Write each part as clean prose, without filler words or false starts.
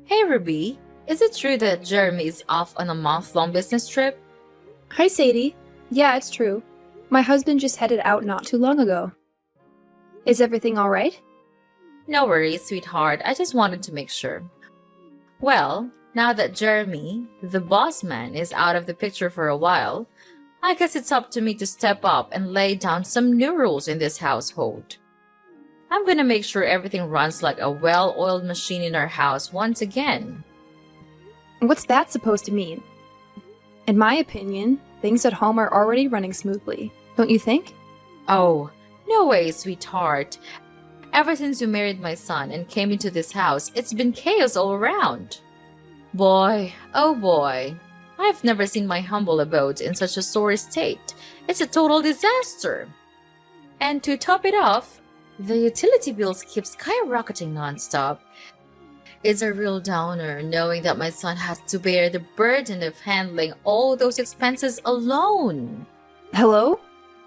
Hey Ruby, is it true that Jeremy is off on a month-long business trip? Hi, Sadie. Yeah, it's true. My husband just headed out not too long ago. Is everything all right? No worries, sweetheart. I just wanted to make sure. Well, now that Jeremy, the boss man, is out of the picture for a while, I guess it's up to me to step up and lay down some new rules in this household. I'm gonna make sure everything runs like a well-oiled machine in our house once again. What's that supposed to mean? In my opinion, things at home are already running smoothly, don't you think? Oh, no way, sweetheart. Ever since you married my son and came into this house, it's been chaos all around. Boy, oh boy, I've never seen my humble abode in such a sorry state. It's a total disaster. And to top it off, the utility bills keep skyrocketing nonstop. It's a real downer knowing that my son has to bear the burden of handling all those expenses alone. Hello?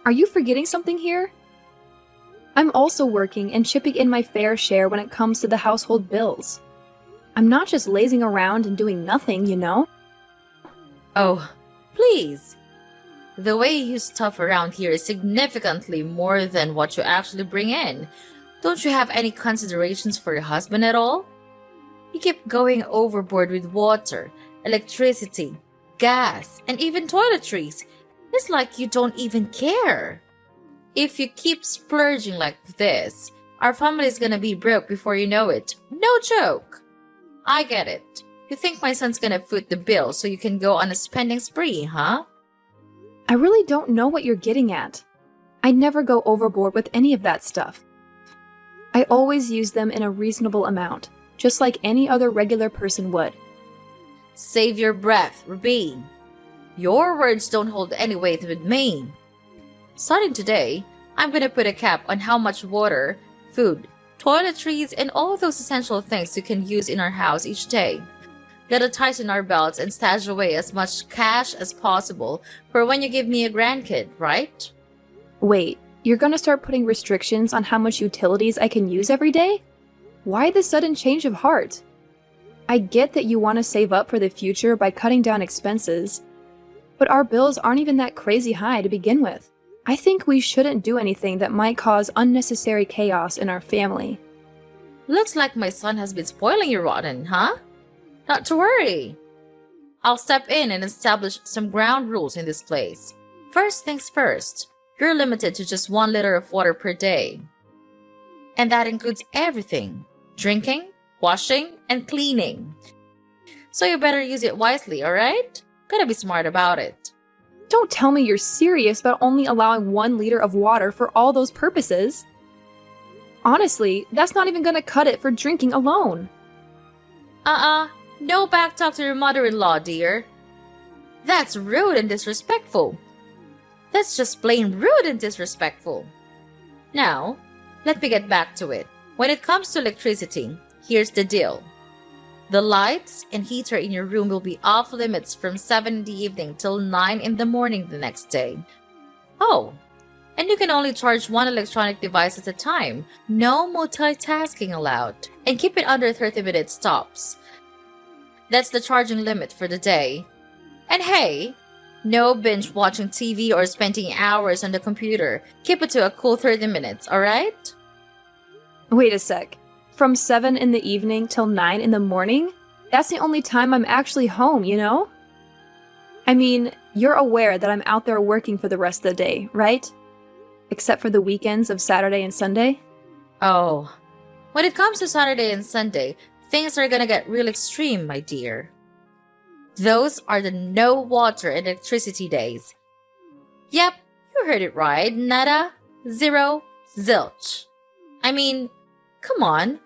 Are you forgetting something here? I'm also working and chipping in my fair share when it comes to the household bills. I'm not just lazing around and doing nothing, you know? Oh, please. The way you use stuff around here is significantly more than what you actually bring in. Don't you have any considerations for your husband at all? You keep going overboard with water, electricity, gas, and even toiletries. It's like you don't even care. If you keep splurging like this, our family is gonna be broke before you know it. No joke. I get it. You think my son's gonna foot the bill so you can go on a spending spree, huh? I really don't know what you're getting at. I never go overboard with any of that stuff. I always use them in a reasonable amount, just like any other regular person would. Save your breath, Ruby. Your words don't hold any weight with me. Starting today, I'm gonna put a cap on how much water, food, toiletries, and all those essential things you can use in our house each day. Gotta tighten our belts and stash away as much cash as possible for when you give me a grandkid, right? Wait, you're gonna start putting restrictions on how much utilities I can use every day? Why the sudden change of heart? I get that you want to save up for the future by cutting down expenses, but our bills aren't even that crazy high to begin with. I think we shouldn't do anything that might cause unnecessary chaos in our family. Looks like my son has been spoiling you rotten, huh? Not to worry. I'll step in and establish some ground rules in this place. First things first, you're limited to just 1 liter of water per day. And that includes everything: drinking, washing, and cleaning. So you better use it wisely, alright? Gotta be smart about it. Don't tell me you're serious about only allowing 1 liter of water for all those purposes. Honestly, that's not even gonna cut it for drinking alone. No backtalk to your mother-in-law, dear. That's rude and disrespectful. That's just plain rude and disrespectful. Now, let me get back to it. When it comes to electricity, here's the deal. The lights and heater in your room will be off limits from 7 in the evening till 9 in the morning the next day. Oh, and you can only charge 1 electronic device at a time. No multitasking allowed. And keep it under 30-minute stops. That's the charging limit for the day. And hey, no binge watching TV or spending hours on the computer. Keep it to a cool 30 minutes, alright? Wait a sec. From 7 in the evening till 9 in the morning? That's the only time I'm actually home, you know? I mean, you're aware that I'm out there working for the rest of the day, right? Except for the weekends of Saturday and Sunday? Oh, when it comes to Saturday and Sunday, things are gonna get real extreme, my dear. Those are the no water and electricity days. Yep, you heard it right. Nada, zero, zilch. I mean, come on.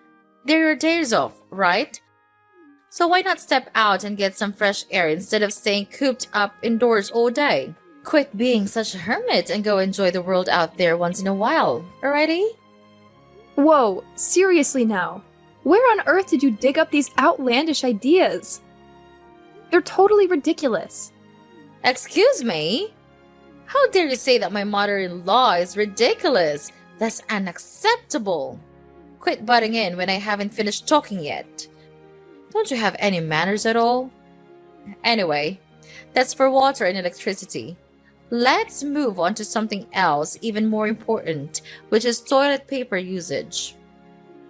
They're your days off, right? So why not step out and get some fresh air instead of staying cooped up indoors all day? Quit being such a hermit and go enjoy the world out there once in a while, alrighty? Whoa, seriously now. Where on earth did you dig up these outlandish ideas? They're totally ridiculous. Excuse me? How dare you say that my mother-in-law is ridiculous? That's unacceptable. Quit butting in when I haven't finished talking yet. Don't you have any manners at all? Anyway, that's for water and electricity. Let's move on to something else even more important, which is toilet paper usage.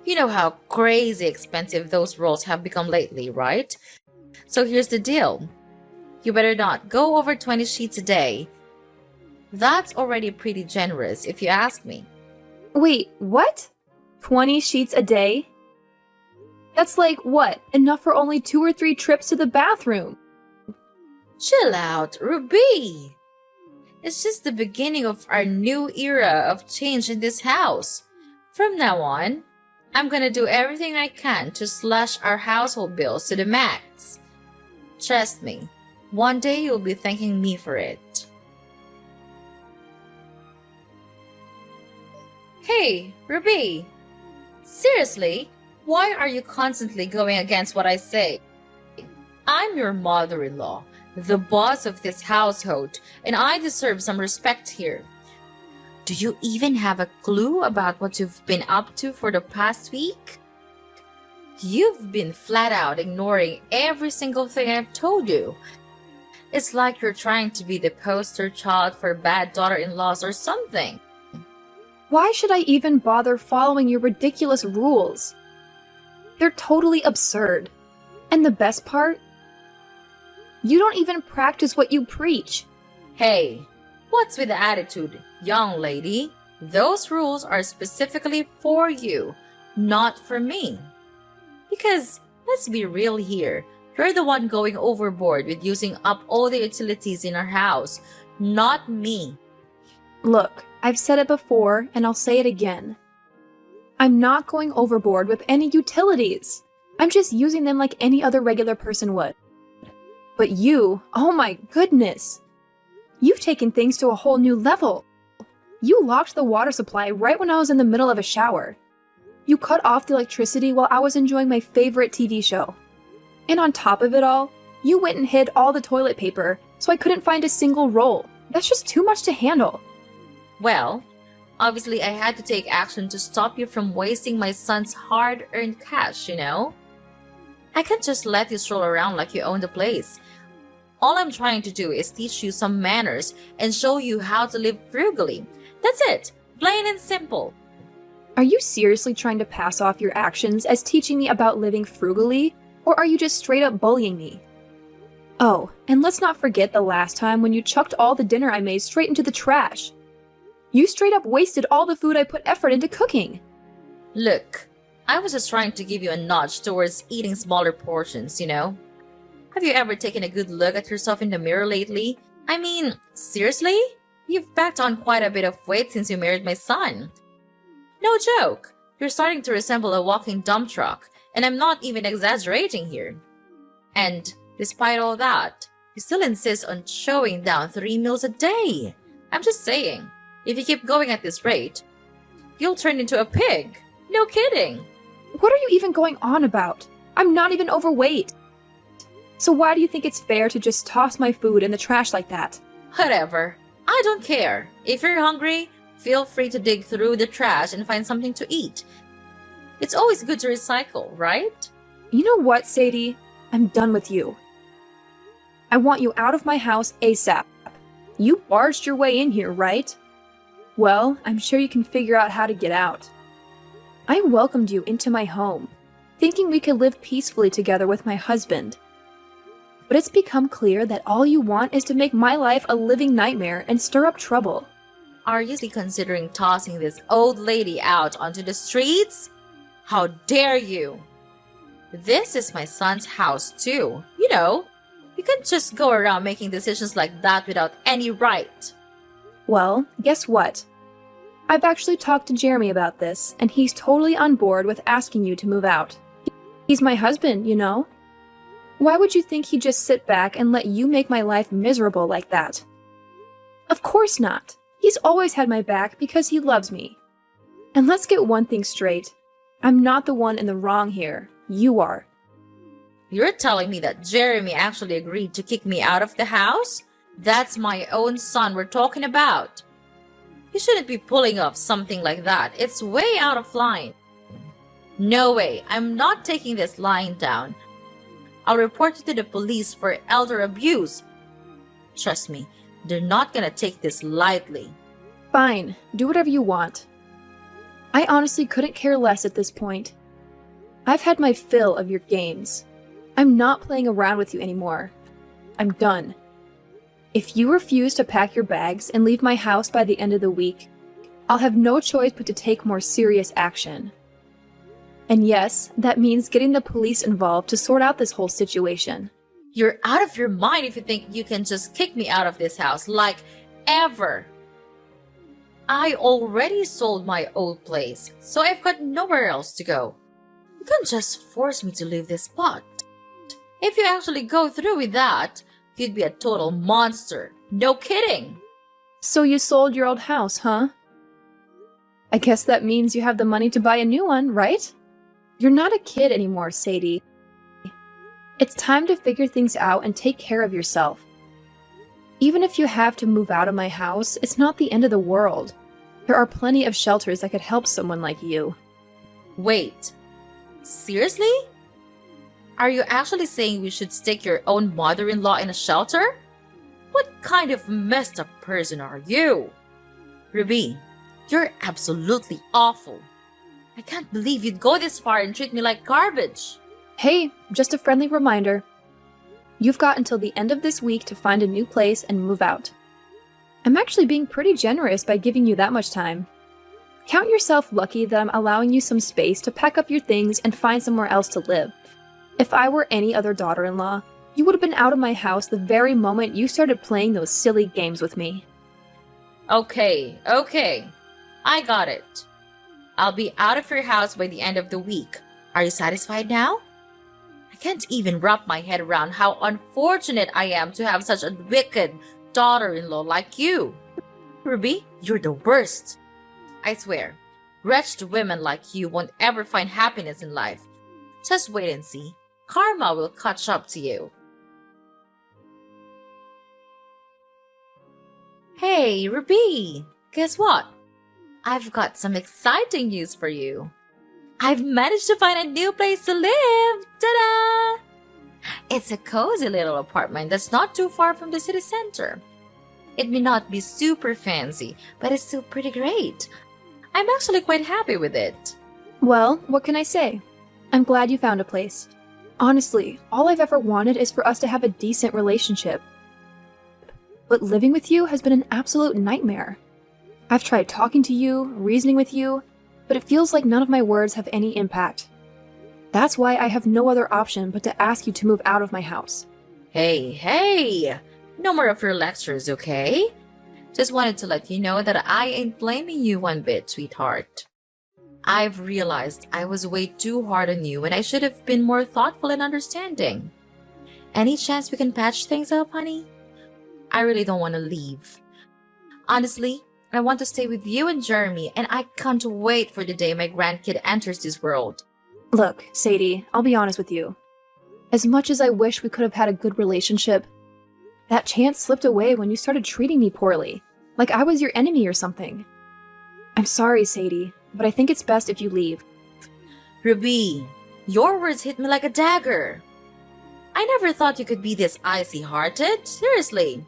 You know how crazy expensive those rolls have become lately, right? So here's the deal. You better not go over 20 sheets a day. That's already pretty generous, if you ask me. Wait, what? 20 sheets a day? That's like, what, enough for only 2 or 3 trips to the bathroom? Chill out, Ruby! It's just the beginning of our new era of change in this house. From now on, I'm gonna do everything I can to slash our household bills to the max. Trust me, one day you'll be thanking me for it. Hey, Ruby! Seriously, why are you constantly going against what I say? I'm your mother-in-law, the boss of this household, and I deserve some respect here. Do you even have a clue about what you've been up to for the past week? You've been flat out ignoring every single thing I've told you. It's like you're trying to be the poster child for bad daughter-in-laws or something. Why should I even bother following your ridiculous rules? They're totally absurd. And the best part? You don't even practice what you preach. Hey, what's with the attitude, young lady? Those rules are specifically for you, not for me. Because, let's be real here, you're the one going overboard with using up all the utilities in our house, not me. Look, I've said it before, and I'll say it again. I'm not going overboard with any utilities. I'm just using them like any other regular person would. But you, oh my goodness! You've taken things to a whole new level. You locked the water supply right when I was in the middle of a shower. You cut off the electricity while I was enjoying my favorite TV show. And on top of it all, you went and hid all the toilet paper, so I couldn't find a single roll. That's just too much to handle. Well, obviously I had to take action to stop you from wasting my son's hard-earned cash, you know? I can't just let you stroll around like you own the place. All I'm trying to do is teach you some manners and show you how to live frugally. That's it, plain and simple. Are you seriously trying to pass off your actions as teaching me about living frugally, or are you just straight up bullying me? Oh, and let's not forget the last time when you chucked all the dinner I made straight into the trash. You straight up wasted all the food I put effort into cooking. Look, I was just trying to give you a nudge towards eating smaller portions, you know? Have you ever taken a good look at yourself in the mirror lately? I mean, seriously? You've packed on quite a bit of weight since you married my son. No joke, you're starting to resemble a walking dump truck, and I'm not even exaggerating here. And despite all that, you still insist on chowing down 3 meals a day. I'm just saying, if you keep going at this rate, you'll turn into a pig. No kidding. What are you even going on about? I'm not even overweight. So why do you think it's fair to just toss my food in the trash like that? Whatever. I don't care. If you're hungry, feel free to dig through the trash and find something to eat. It's always good to recycle, right? You know what, Sadie? I'm done with you. I want you out of my house ASAP. You barged your way in here, right? Well, I'm sure you can figure out how to get out. I welcomed you into my home, thinking we could live peacefully together with my husband. But it's become clear that all you want is to make my life a living nightmare and stir up trouble. Are you considering tossing this old lady out onto the streets? How dare you! This is my son's house too. You know, you can't just go around making decisions like that without any right. Well, guess what? I've actually talked to Jeremy about this, and he's totally on board with asking you to move out. He's my husband, you know? Why would you think he'd just sit back and let you make my life miserable like that? Of course not. He's always had my back because he loves me. And let's get one thing straight. I'm not the one in the wrong here. You are. You're telling me that Jeremy actually agreed to kick me out of the house? That's my own son we're talking about. You shouldn't be pulling off something like that. It's way out of line. No way. I'm not taking this lying down. I'll report you to the police for elder abuse. Trust me, they're not gonna take this lightly. Fine, do whatever you want. I honestly couldn't care less at this point. I've had my fill of your games. I'm not playing around with you anymore. I'm done. If you refuse to pack your bags and leave my house by the end of the week, I'll have no choice but to take more serious action. And yes, that means getting the police involved to sort out this whole situation. You're out of your mind if you think you can just kick me out of this house, like, ever. I already sold my old place, so I've got nowhere else to go. You can't just force me to leave this spot. If you actually go through with that, you'd be a total monster. No kidding. So you sold your old house, huh? I guess that means you have the money to buy a new one, right? You're not a kid anymore, Sadie. It's time to figure things out and take care of yourself. Even if you have to move out of my house, it's not the end of the world. There are plenty of shelters that could help someone like you. Wait, seriously? Are you actually saying we should stick your own mother-in-law in a shelter? What kind of messed up person are you? Ruby, you're absolutely awful. I can't believe you'd go this far and treat me like garbage. Hey, just a friendly reminder. You've got until the end of this week to find a new place and move out. I'm actually being pretty generous by giving you that much time. Count yourself lucky that I'm allowing you some space to pack up your things and find somewhere else to live. If I were any other daughter-in-law, you would have been out of my house the very moment you started playing those silly games with me. Okay. I got it. I'll be out of your house by the end of the week. Are you satisfied now? I can't even wrap my head around how unfortunate I am to have such a wicked daughter-in-law like you. Ruby, you're the worst. I swear, wretched women like you won't ever find happiness in life. Just wait and see. Karma will catch up to you. Hey, Ruby! Guess what? I've got some exciting news for you. I've managed to find a new place to live! Ta-da! It's a cozy little apartment that's not too far from the city center. It may not be super fancy, but it's still pretty great. I'm actually quite happy with it. Well, what can I say? I'm glad you found a place. Honestly, all I've ever wanted is for us to have a decent relationship. But living with you has been an absolute nightmare. I've tried talking to you, reasoning with you, but it feels like none of my words have any impact. That's why I have no other option but to ask you to move out of my house. Hey! No more of your lectures, okay? Just wanted to let you know that I ain't blaming you one bit, sweetheart. I've realized I was way too hard on you and I should have been more thoughtful and understanding. Any chance we can patch things up, honey? I really don't want to leave. Honestly, I want to stay with you and Jeremy, and I can't wait for the day my grandkid enters this world. Look, Sadie, I'll be honest with you. As much as I wish we could have had a good relationship, that chance slipped away when you started treating me poorly, like I was your enemy or something. I'm sorry, Sadie, but I think it's best if you leave. Ruby, your words hit me like a dagger. I never thought you could be this icy-hearted. Seriously.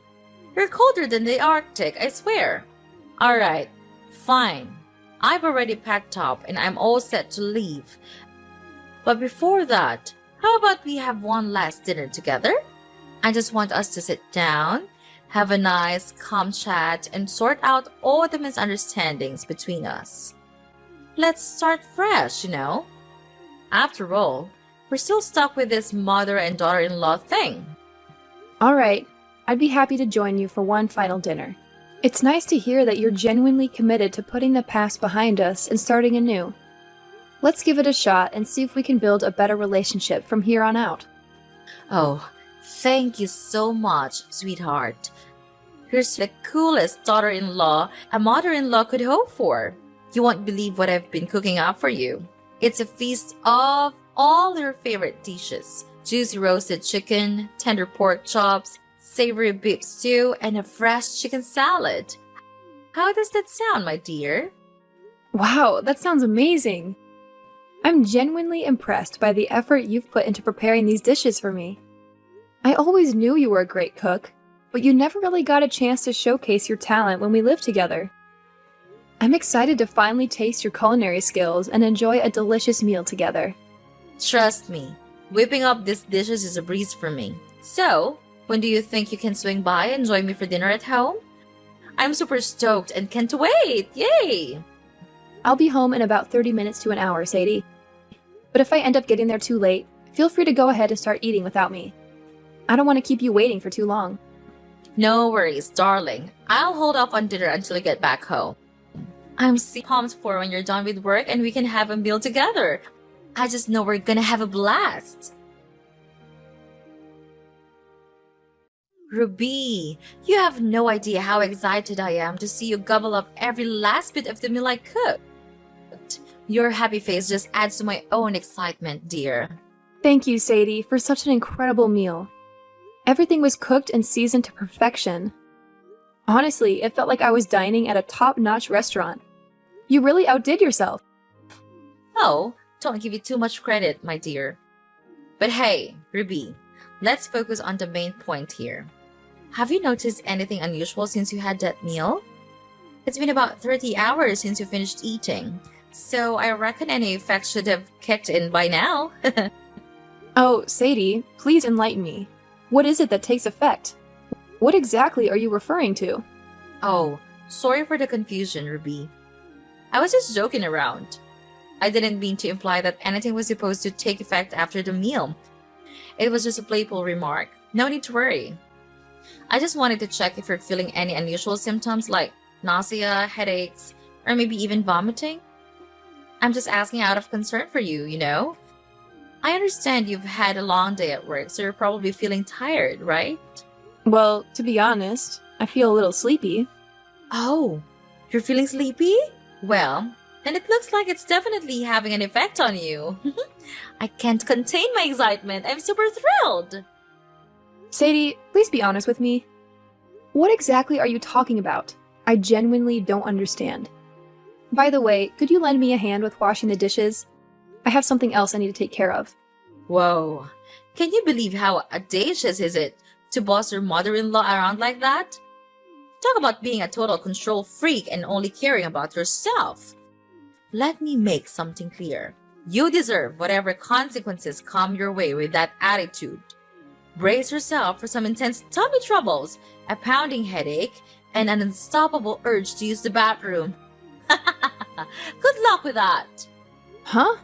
You're colder than the Arctic, I swear. Alright, fine. I've already packed up and I'm all set to leave. But before that, how about we have one last dinner together? I just want us to sit down, have a nice, calm chat, and sort out all the misunderstandings between us. Let's start fresh, you know? After all, we're still stuck with this mother and daughter-in-law thing. Alright, I'd be happy to join you for one final dinner. It's nice to hear that you're genuinely committed to putting the past behind us and starting anew. Let's give it a shot and see if we can build a better relationship from here on out. Oh, thank you so much, sweetheart. You're the coolest daughter-in-law a mother-in-law could hope for. You won't believe what I've been cooking up for you. It's a feast of all your favorite dishes. Juicy roasted chicken, tender pork chops, savory beef stew, and a fresh chicken salad. How does that sound, my dear? Wow, that sounds amazing! I'm genuinely impressed by the effort you've put into preparing these dishes for me. I always knew you were a great cook, but you never really got a chance to showcase your talent when we lived together. I'm excited to finally taste your culinary skills and enjoy a delicious meal together. Trust me, whipping up these dishes is a breeze for me. So, when do you think you can swing by and join me for dinner at home? I'm super stoked and can't wait! Yay! I'll be home in about 30 minutes to an hour, Sadie. But if I end up getting there too late, feel free to go ahead and start eating without me. I don't want to keep you waiting for too long. No worries, darling. I'll hold off on dinner until you get back home. I'm so pumped for when you're done with work and we can have a meal together. I just know we're gonna have a blast. Ruby, you have no idea how excited I am to see you gobble up every last bit of the meal I cooked. Your happy face just adds to my own excitement, dear. Thank you, Sadie, for such an incredible meal. Everything was cooked and seasoned to perfection. Honestly, it felt like I was dining at a top-notch restaurant. You really outdid yourself. Oh, don't give you too much credit, my dear. But hey, Ruby, let's focus on the main point here. Have you noticed anything unusual since you had that meal? It's been about 30 hours since you finished eating, so I reckon any effects should have kicked in by now. Oh, Sadie, please enlighten me. What is it that takes effect? What exactly are you referring to? Oh, sorry for the confusion, Ruby. I was just joking around. I didn't mean to imply that anything was supposed to take effect after the meal. It was just a playful remark. No need to worry. I just wanted to check if you're feeling any unusual symptoms like nausea, headaches, or maybe even vomiting. I'm just asking out of concern for you, you know? I understand you've had a long day at work, so you're probably feeling tired, right? Well, to be honest, I feel a little sleepy. Oh, you're feeling sleepy? Well, then it looks like it's definitely having an effect on you. I can't contain my excitement. I'm super thrilled. Sadie, please be honest with me. What exactly are you talking about? I genuinely don't understand. By the way, could you lend me a hand with washing the dishes? I have something else I need to take care of. Whoa, can you believe how audacious is it to boss your mother-in-law around like that? Talk about being a total control freak and only caring about yourself. Let me make something clear. You deserve whatever consequences come your way with that attitude. Brace yourself for some intense tummy troubles, a pounding headache, and an unstoppable urge to use the bathroom. Good luck with that. Huh?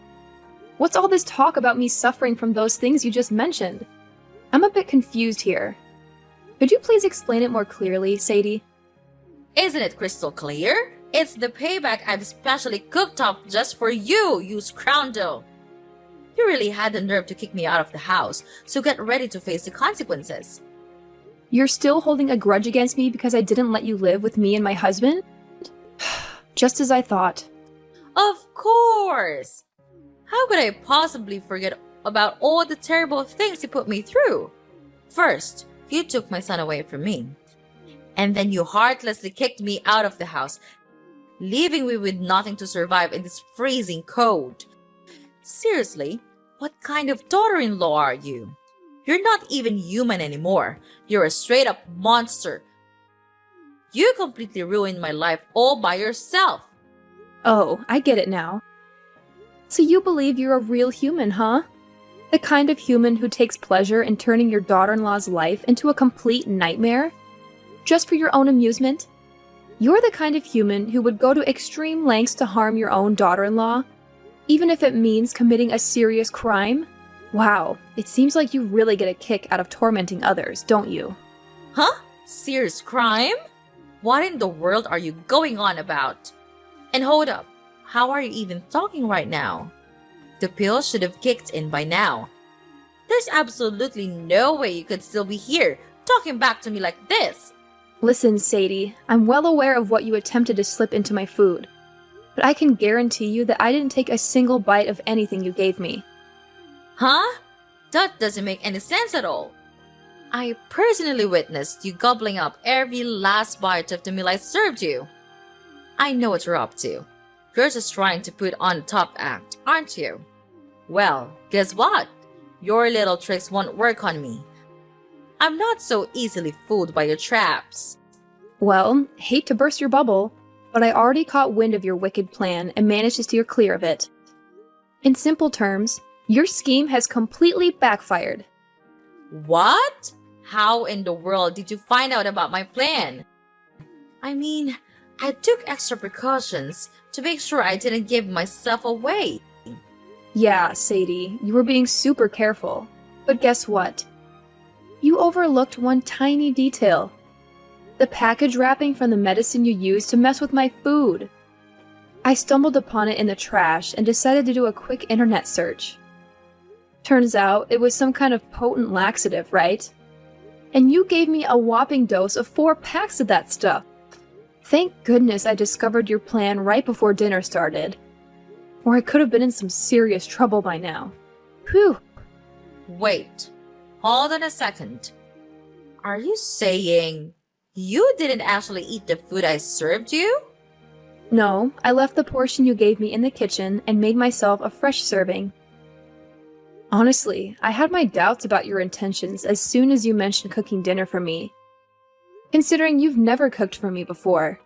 What's all this talk about me suffering from those things you just mentioned? I'm a bit confused here. Could you please explain it more clearly, Sadie? Isn't it crystal clear? It's the payback I've specially cooked up just for you, you scoundrel. You really had the nerve to kick me out of the house, so get ready to face the consequences. You're still holding a grudge against me because I didn't let you live with me and my husband? Just as I thought. Of course! How could I possibly forget about all the terrible things you put me through? First, you took my son away from me. And then you heartlessly kicked me out of the house, leaving me with nothing to survive in this freezing cold. Seriously, what kind of daughter-in-law are you? You're not even human anymore. You're a straight-up monster. You completely ruined my life all by yourself. Oh, I get it now. So you believe you're a real human, huh? The kind of human who takes pleasure in turning your daughter-in-law's life into a complete nightmare? Just for your own amusement? You're the kind of human who would go to extreme lengths to harm your own daughter-in-law, even if it means committing a serious crime? Wow, it seems like you really get a kick out of tormenting others, don't you? Huh? Serious crime? What in the world are you going on about? And hold up, how are you even talking right now? The pill should have kicked in by now. There's absolutely no way you could still be here, talking back to me like this. Listen, Sadie, I'm well aware of what you attempted to slip into my food, but I can guarantee you that I didn't take a single bite of anything you gave me. Huh? That doesn't make any sense at all. I personally witnessed you gobbling up every last bite of the meal I served you. I know what you're up to. You're just trying to put on a top act, aren't you? Well, guess what? Your little tricks won't work on me. I'm not so easily fooled by your traps. Well, hate to burst your bubble, but I already caught wind of your wicked plan and managed to steer clear of it. In simple terms, your scheme has completely backfired. What? How in the world did you find out about my plan? I mean, I took extra precautions to make sure I didn't give myself away. Yeah, Sadie, you were being super careful. But guess what? You overlooked one tiny detail. The package wrapping from the medicine you used to mess with my food. I stumbled upon it in the trash and decided to do a quick internet search. Turns out it was some kind of potent laxative, right? And you gave me a whopping dose of 4 packs of that stuff. Thank goodness I discovered your plan right before dinner started. Or I could have been in some serious trouble by now. Whew. Wait, hold on a second. Are you saying you didn't actually eat the food I served you? No, I left the portion you gave me in the kitchen and made myself a fresh serving. Honestly, I had my doubts about your intentions as soon as you mentioned cooking dinner for me, considering you've never cooked for me before.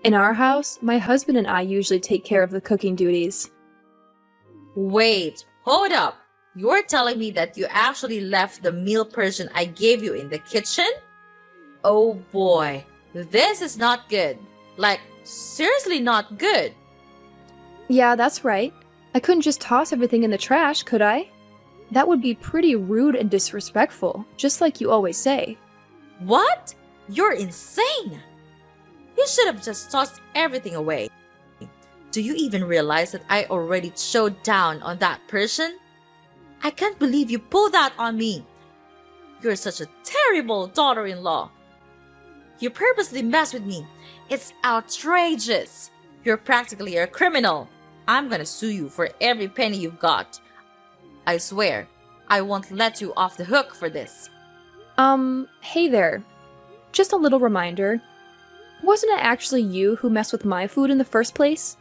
In our house, my husband and I usually take care of the cooking duties. Wait, hold up. You're telling me that you actually left the meal portion I gave you in the kitchen? Oh boy, this is not good. Like, seriously not good. Yeah, that's right. I couldn't just toss everything in the trash, could I? That would be pretty rude and disrespectful, just like you always say. What? You're insane! You should have just tossed everything away. Do you even realize that I already chowed down on that person? I can't believe you pulled that on me. You're such a terrible daughter-in-law. You purposely mess with me. It's outrageous. You're practically a criminal. I'm gonna sue you for every penny you've got. I swear, I won't let you off the hook for this. Hey there. Just a little reminder. Wasn't it actually you who messed with my food in the first place?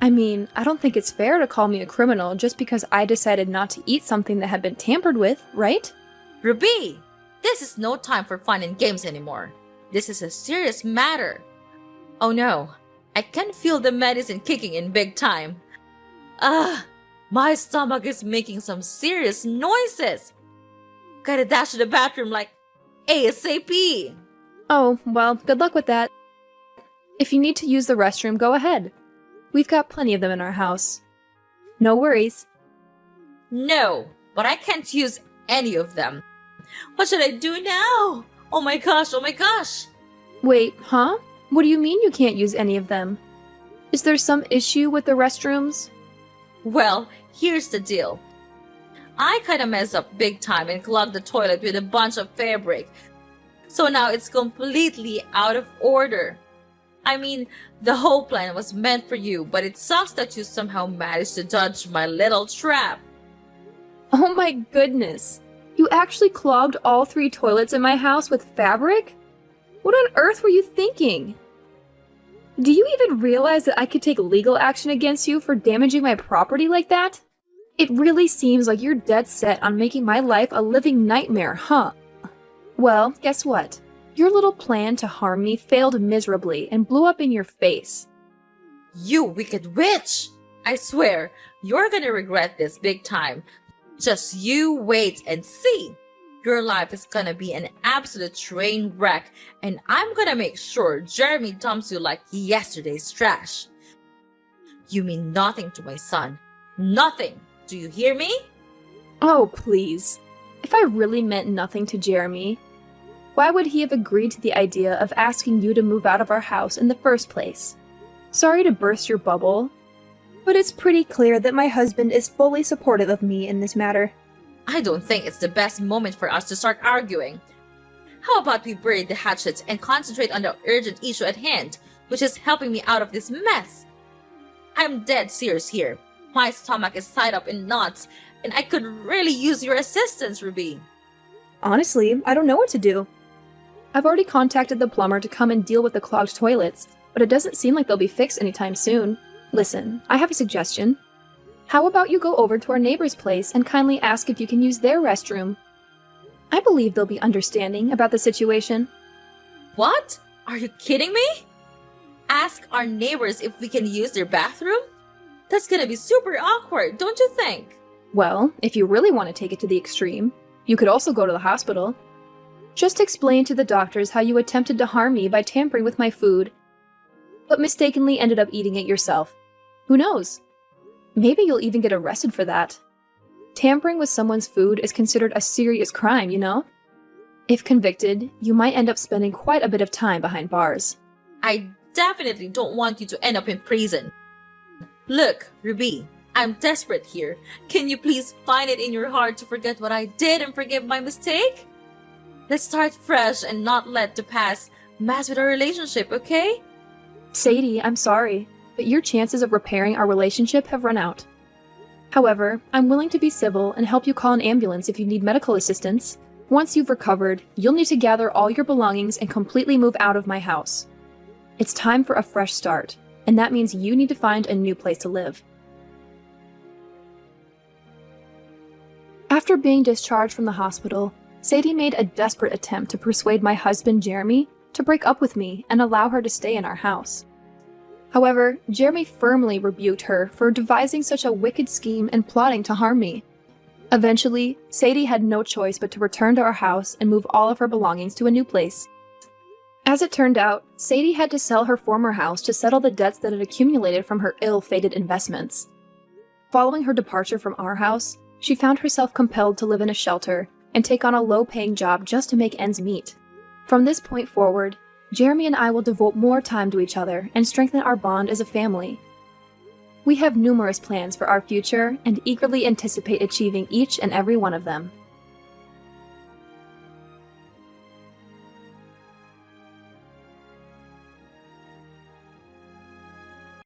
I mean, I don't think it's fair to call me a criminal just because I decided not to eat something that had been tampered with, right? Ruby, this is no time for fun and games anymore. This is a serious matter. Oh no, I can feel the medicine kicking in big time. My stomach is making some serious noises. Gotta dash to the bathroom like ASAP. Oh, well, good luck with that. If you need to use the restroom, go ahead. We've got plenty of them in our house. No worries. No, but I can't use any of them. What should I do now? Oh my gosh. Wait, huh? What do you mean you can't use any of them? Is there some issue with the restrooms? Well, here's the deal. I kinda messed up big time and clogged the toilet with a bunch of fabric. So now it's completely out of order. I mean, the whole plan was meant for you, but it sucks that you somehow managed to dodge my little trap. Oh my goodness. You actually clogged all 3 toilets in my house with fabric? What on earth were you thinking? Do you even realize that I could take legal action against you for damaging my property like that? It really seems like you're dead set on making my life a living nightmare, huh? Well, guess what? Your little plan to harm me failed miserably and blew up in your face. You wicked witch! I swear, you're gonna regret this big time. Just you wait and see. Your life is gonna be an absolute train wreck, and I'm gonna make sure Jeremy dumps you like yesterday's trash. You mean nothing to my son. Nothing. Do you hear me? Oh, please. If I really meant nothing to Jeremy, why would he have agreed to the idea of asking you to move out of our house in the first place? Sorry to burst your bubble, but it's pretty clear that my husband is fully supportive of me in this matter. I don't think it's the best moment for us to start arguing. How about we bury the hatchet and concentrate on the urgent issue at hand, which is helping me out of this mess? I'm dead serious here. My stomach is tied up in knots, and I could really use your assistance, Ruby. Honestly, I don't know what to do. I've already contacted the plumber to come and deal with the clogged toilets, but it doesn't seem like they'll be fixed anytime soon. Listen, I have a suggestion. How about you go over to our neighbor's place and kindly ask if you can use their restroom? I believe they'll be understanding about the situation. What? Are you kidding me? Ask our neighbors if we can use their bathroom? That's gonna be super awkward, don't you think? Well, if you really want to take it to the extreme, you could also go to the hospital. Just explain to the doctors how you attempted to harm me by tampering with my food, but mistakenly ended up eating it yourself. Who knows? Maybe you'll even get arrested for that. Tampering with someone's food is considered a serious crime, you know? If convicted, you might end up spending quite a bit of time behind bars. I definitely don't want you to end up in prison. Look, Ruby, I'm desperate here. Can you please find it in your heart to forget what I did and forgive my mistake? Let's start fresh and not let the past mess with our relationship, okay? Sadie, I'm sorry, but your chances of repairing our relationship have run out. However, I'm willing to be civil and help you call an ambulance if you need medical assistance. Once you've recovered, you'll need to gather all your belongings and completely move out of my house. It's time for a fresh start, and that means you need to find a new place to live. After being discharged from the hospital, Sadie made a desperate attempt to persuade my husband, Jeremy, to break up with me and allow her to stay in our house. However, Jeremy firmly rebuked her for devising such a wicked scheme and plotting to harm me. Eventually, Sadie had no choice but to return to our house and move all of her belongings to a new place. As it turned out, Sadie had to sell her former house to settle the debts that had accumulated from her ill-fated investments. Following her departure from our house, she found herself compelled to live in a shelter and take on a low-paying job just to make ends meet. From this point forward, Jeremy and I will devote more time to each other and strengthen our bond as a family. We have numerous plans for our future and eagerly anticipate achieving each and every one of them.